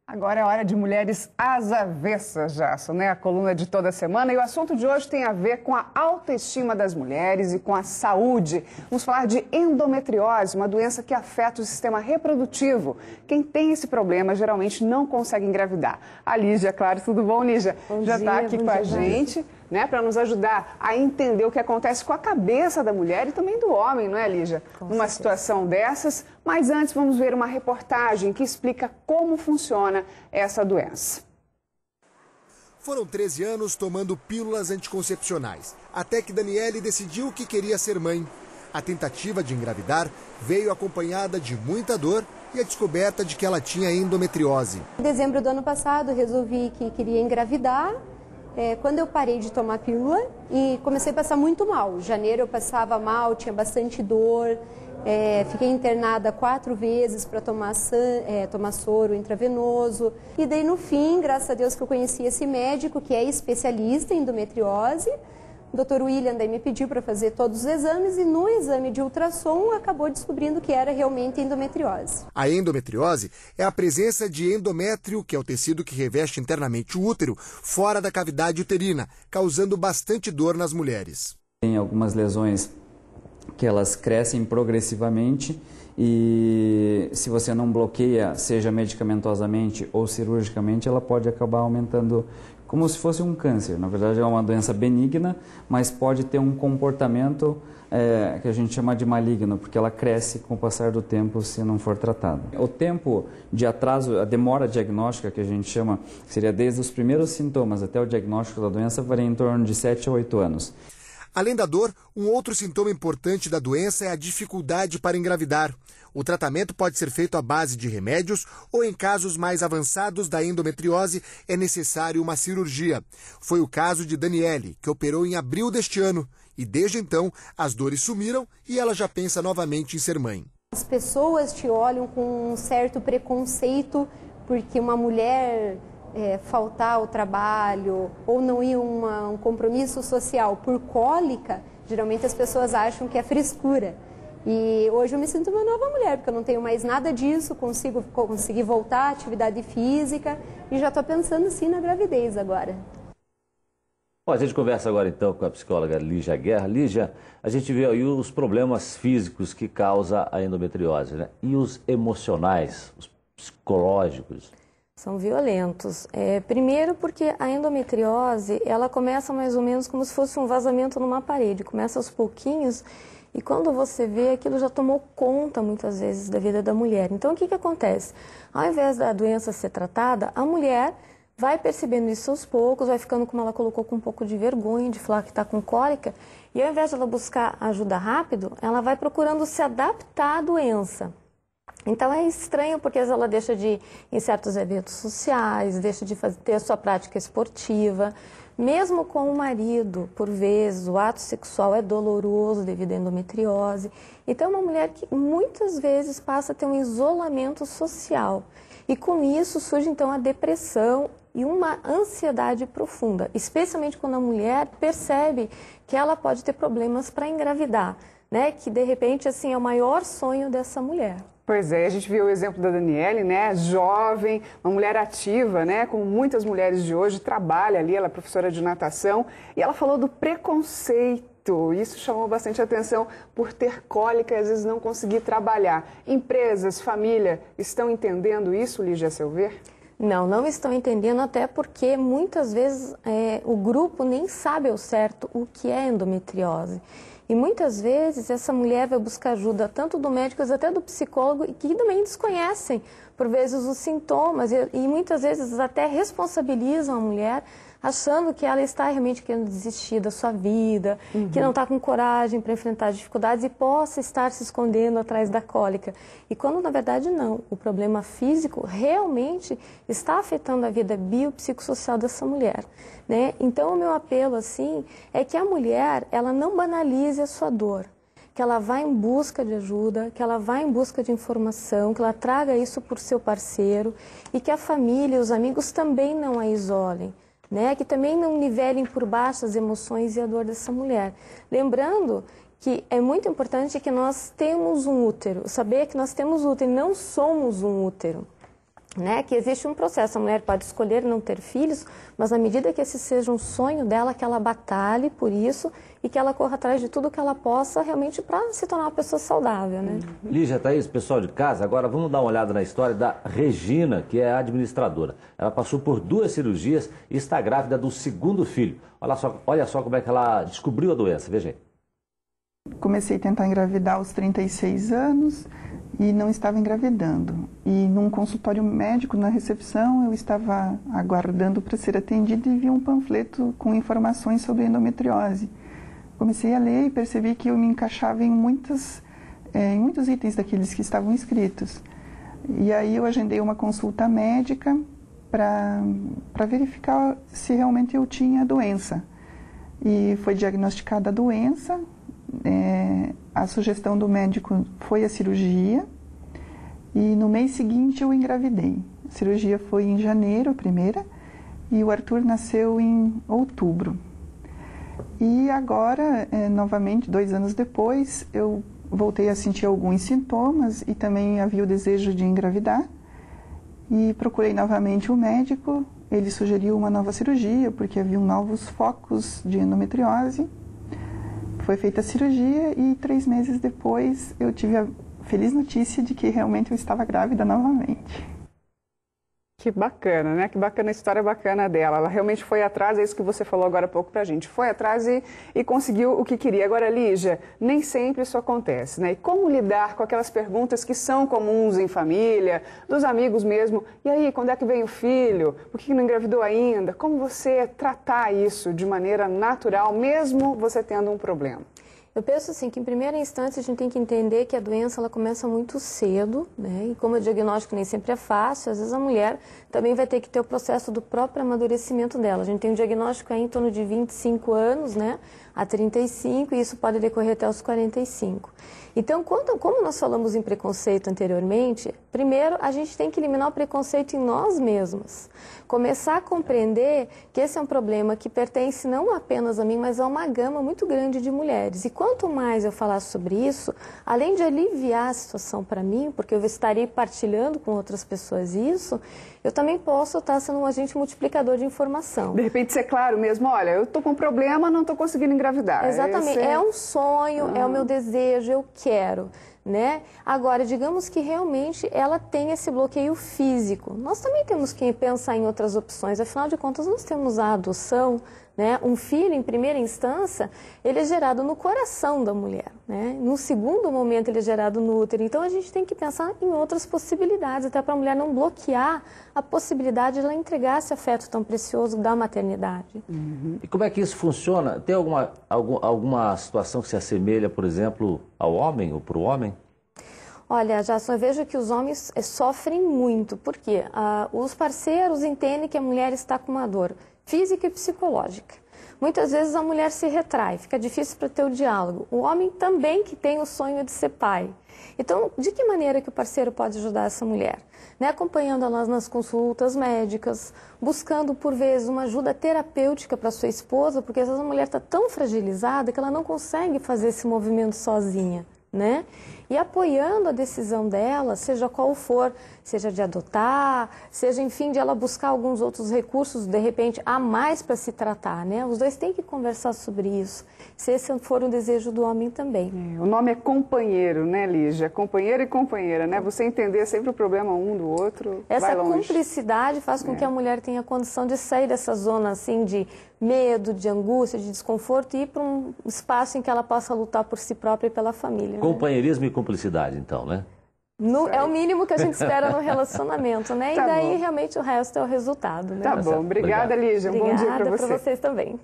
Agora é hora de Mulheres às Avessas, Jasso, né? A coluna de toda semana. E o assunto de hoje tem a ver com a autoestima das mulheres e com a saúde. Vamos falar de endometriose, uma doença que afeta o sistema reprodutivo. Quem tem esse problema geralmente não consegue engravidar. A Lígia, claro, tudo bom, Lígia? Já está aqui com a gente, né? Para nos ajudar a entender o que acontece com a cabeça da mulher e também do homem, não é, Lígia? Numa situação dessas. Mas antes vamos ver uma reportagem que explica como funciona essa doença. Foram 13 anos tomando pílulas anticoncepcionais, até que Daniele decidiu que queria ser mãe. A tentativa de engravidar veio acompanhada de muita dor e a descoberta de que ela tinha endometriose. Em dezembro do ano passado, resolvi que queria engravidar. Quando eu parei de tomar pílula e comecei a passar muito mal. Em janeiro eu passava mal, tinha bastante dor. Fiquei internada 4 vezes para tomar soro intravenoso. E daí no fim, graças a Deus que eu conheci esse médico que é especialista em endometriose. O Dr. William daí me pediu para fazer todos os exames e no exame de ultrassom acabou descobrindo que era realmente endometriose. A endometriose é a presença de endométrio, que é o tecido que reveste internamente o útero, fora da cavidade uterina, causando bastante dor nas mulheres. Tem algumas lesões que elas crescem progressivamente e se você não bloqueia, seja medicamentosamente ou cirurgicamente, ela pode acabar aumentando como se fosse um câncer. Na verdade é uma doença benigna, mas pode ter um comportamento que a gente chama de maligno, porque ela cresce com o passar do tempo se não for tratada. O tempo de atraso, a demora diagnóstica que a gente chama, seria desde os primeiros sintomas até o diagnóstico da doença, varia em torno de 7 a 8 anos. Além da dor, um outro sintoma importante da doença é a dificuldade para engravidar. O tratamento pode ser feito à base de remédios ou, em casos mais avançados da endometriose, é necessário uma cirurgia. Foi o caso de Daniele, que operou em abril deste ano. E desde então, as dores sumiram e ela já pensa novamente em ser mãe. As pessoas te olham com um certo preconceito porque uma mulher faltar ao trabalho ou não ir a um compromisso social por cólica, geralmente as pessoas acham que é frescura. E hoje eu me sinto uma nova mulher, porque eu não tenho mais nada disso, consegui voltar à atividade física e já estou pensando sim na gravidez agora. Bom, a gente conversa agora então com a psicóloga Lígia Guerra. Lígia, a gente vê aí os problemas físicos que causa a endometriose, né? E os emocionais, os psicológicos? São violentos. Primeiro porque a endometriose, ela começa mais ou menos como se fosse um vazamento numa parede. Começa aos pouquinhos e quando você vê, aquilo já tomou conta muitas vezes da vida da mulher. Então o que acontece? Ao invés da doença ser tratada, a mulher vai percebendo isso aos poucos, vai ficando, como ela colocou, com um pouco de vergonha de falar que está com cólica. E ao invés de ela buscar ajuda rápido, ela vai procurando se adaptar à doença. Então é estranho porque ela deixa de ir em certos eventos sociais, deixa de ter a sua prática esportiva. Mesmo com o marido, por vezes, o ato sexual é doloroso devido à endometriose. Então é uma mulher que muitas vezes passa a ter um isolamento social. E com isso surge então a depressão e uma ansiedade profunda, especialmente quando a mulher percebe que ela pode ter problemas para engravidar, né? Que de repente assim é o maior sonho dessa mulher. Pois é, a gente viu o exemplo da Daniele, né, jovem, uma mulher ativa, né, como muitas mulheres de hoje, trabalha ali, ela é professora de natação, e ela falou do preconceito. Isso chamou bastante atenção por ter cólica e às vezes não conseguir trabalhar. Empresas, família, estão entendendo isso, Lígia, a seu ver? Não estão entendendo, até porque muitas vezes o grupo nem sabe ao certo o que é endometriose. E muitas vezes essa mulher vai buscar ajuda tanto do médico, até do psicólogo, e que também desconhecem, por vezes, os sintomas e muitas vezes até responsabilizam a mulher, achando que ela está realmente querendo desistir da sua vida, que não está com coragem para enfrentar dificuldades e possa estar se escondendo atrás da cólica. E quando, na verdade, não. O problema físico realmente está afetando a vida biopsicossocial dessa mulher, né? Então, o meu apelo, assim, é que a mulher, ela não banalize a sua dor, que ela vá em busca de ajuda, que ela vá em busca de informação, que ela traga isso por seu parceiro e que a família e os amigos também não a isolem, né? Que também não nivelem por baixo as emoções e a dor dessa mulher. Lembrando que é muito importante que nós temos um útero, saber que nós temos útero e não somos um útero. né, que existe um processo, a mulher pode escolher não ter filhos, mas à medida que esse seja um sonho dela, que ela batalhe por isso e que ela corra atrás de tudo que ela possa realmente para se tornar uma pessoa saudável, né? Lígia, Thaís, pessoal de casa, agora vamos dar uma olhada na história da Regina, que é a administradora. Ela passou por 2 cirurgias e está grávida do 2º filho. Olha só como é que ela descobriu a doença, veja aí. Comecei a tentar engravidar aos 36 anos e não estava engravidando. E num consultório médico, na recepção, eu estava aguardando para ser atendida e vi um panfleto com informações sobre endometriose. Comecei a ler e percebi que eu me encaixava em muitos itens daqueles que estavam escritos. E aí eu agendei uma consulta médica para verificar se realmente eu tinha a doença. E foi diagnosticada a doença. A sugestão do médico foi a cirurgia e no mês seguinte eu engravidei. A cirurgia foi em janeiro, a primeira, e o Arthur nasceu em outubro. E agora, novamente, 2 anos depois, eu voltei a sentir alguns sintomas e também havia o desejo de engravidar. E procurei novamente o médico, ele sugeriu uma nova cirurgia porque haviam novos focos de endometriose. Foi feita a cirurgia e 3 meses depois eu tive a feliz notícia de que realmente eu estava grávida novamente. Que bacana, né? Que bacana a história bacana dela. Ela realmente foi atrás, é isso que você falou agora há pouco pra gente. Foi atrás e conseguiu o que queria. Agora, Lígia, nem sempre isso acontece, né? E como lidar com aquelas perguntas que são comuns em família, dos amigos mesmo? E aí, quando é que vem o filho? Por que não engravidou ainda? Como você tratar isso de maneira natural, mesmo você tendo um problema? Eu penso assim, que em primeira instância a gente tem que entender que a doença ela começa muito cedo, né? E como o diagnóstico nem sempre é fácil, às vezes a mulher também vai ter que ter o processo do próprio amadurecimento dela. A gente tem um diagnóstico aí em torno de 25 anos, né? A 35, e isso pode decorrer até os 45. Então, como nós falamos em preconceito anteriormente, primeiro a gente tem que eliminar o preconceito em nós mesmas. Começar a compreender que esse é um problema que pertence não apenas a mim, mas a uma gama muito grande de mulheres. E quanto mais eu falar sobre isso, além de aliviar a situação para mim, porque eu estarei partilhando com outras pessoas isso, eu também posso estar sendo um agente multiplicador de informação. De repente ser claro mesmo, olha, eu estou com um problema, não estou conseguindo engravidar. Exatamente, é um sonho, é o meu desejo, eu quero, né? Agora, digamos que realmente ela tem esse bloqueio físico. Nós também temos que pensar em outras opções, afinal de contas nós temos a adoção, né? Um filho, em primeira instância, ele é gerado no coração da mulher, né? No segundo momento, ele é gerado no útero. Então, a gente tem que pensar em outras possibilidades, até para a mulher não bloquear a possibilidade de ela entregar esse afeto tão precioso da maternidade. Uhum. E como é que isso funciona? Tem alguma situação que se assemelha, por exemplo, ao homem ou para o homem? Olha, Jason, eu vejo que os homens sofrem muito, porque os parceiros entendem que a mulher está com uma dor física e psicológica. Muitas vezes a mulher se retrai, fica difícil para ter o diálogo. O homem também que tem o sonho de ser pai. Então, de que maneira que o parceiro pode ajudar essa mulher? Né? Acompanhando elas nas consultas médicas, buscando por vezes uma ajuda terapêutica para sua esposa, porque às vezes a mulher está tão fragilizada que ela não consegue fazer esse movimento sozinha, né? E apoiando a decisão dela, seja qual for, seja de adotar, seja, enfim, de ela buscar alguns outros recursos, de repente, a mais para se tratar, né? Os dois têm que conversar sobre isso, se esse for um desejo do homem também. O nome é companheiro, né, Lígia? Companheiro e companheira, né? Você entender sempre o problema um do outro, essa vai longe. cumplicidade faz com que a mulher tenha condição de sair dessa zona, assim, de medo, de angústia, de desconforto e ir para um espaço em que ela possa lutar por si própria e pela família. Companheirismo e cumplicidade, então, né? É o mínimo que a gente espera no relacionamento, né? Tá e daí, bom. realmente, o resto é o resultado, né? Tá bom. Obrigada, Lígia. Um bom dia para você. Obrigada para vocês também.